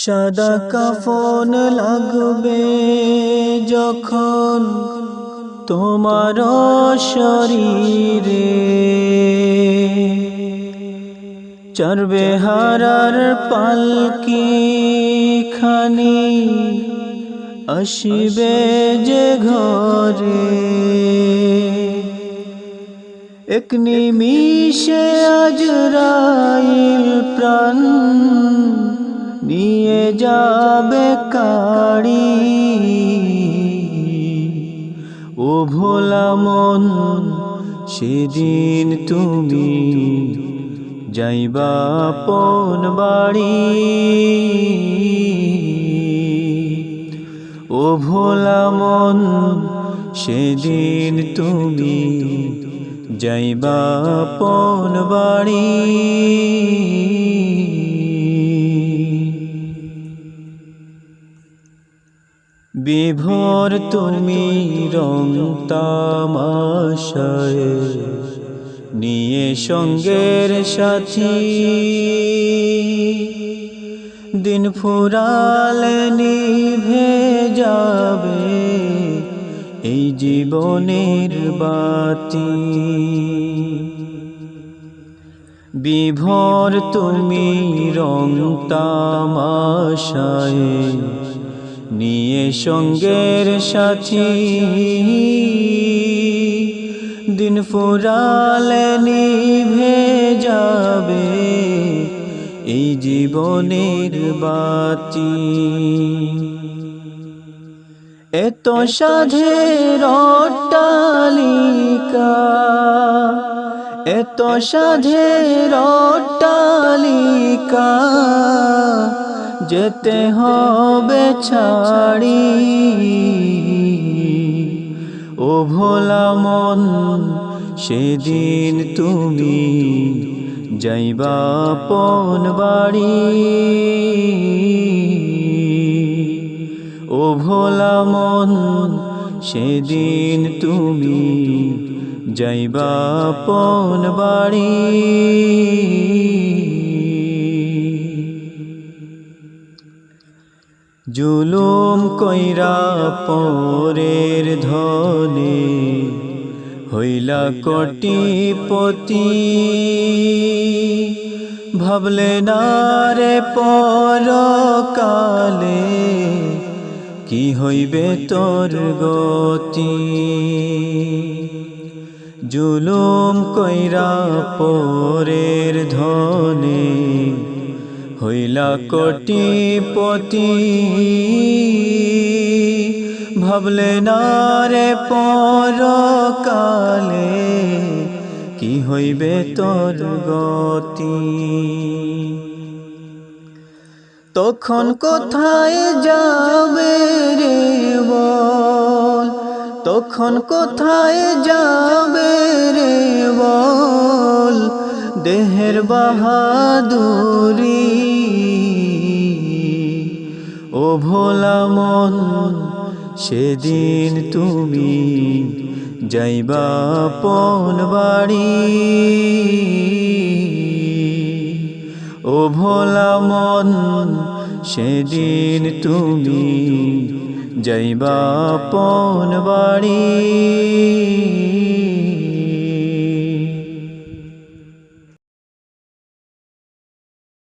সাদা কাফন লাগবে যখন তোমার শরীরে, চড়বে হারার পালকি খানি আসিবে যে ঘরে। এক নিমিষে আজরাইল প্রাণ নিয়ে যাবে কাড়ি। ও ভোলা মন, সেদিন তুমি যাইবা আপন বাড়ি। ও ভোলা মন, সেদিন তুমি যাইবা আপন বাড়ি। বিভোর তুমি রং তামাশায় নিয়ে সঙ্গের সাথী, দিন ফুরালে নিভে যাবে এই জীবনের বাতি। বিভোর তুমি রং তামাশায় নিয়ে সঙ্গের সাথী, দিন ফুরালে নিভে যাবে এই জীবনের বাতি। এত সাধের অট্টালিকা, এত সাধের অট্টালিকা যেতে হবে ছাড়ি। ও ভোলা মন, সেদিন তুমি যাইবা আপন বাড়ি। ও ভোলা মন, সেদিন তুমি যাইবা আপন বাড়ি। জুলুম কইরা পরের ধনে হইলা কোটিপতি, ভাবলে না রে পরকালে কি হইবে তোর গতি। জুলুম কইরা পরের ধনে হইলা কোটিপতি, ভাবলে না রে পরকালে কি হইবে তোর গতি। তখন কোথায় যাবে রে বল, তখন কোথায় যাবে রে বল দেহের বাহাদুরি। ও ভোলা মন, সেদিন তুমি যাইবা আপন বাড়ি। ও ভোলা মন, সেদিন তুমি যাইবা আপন বাড়ি।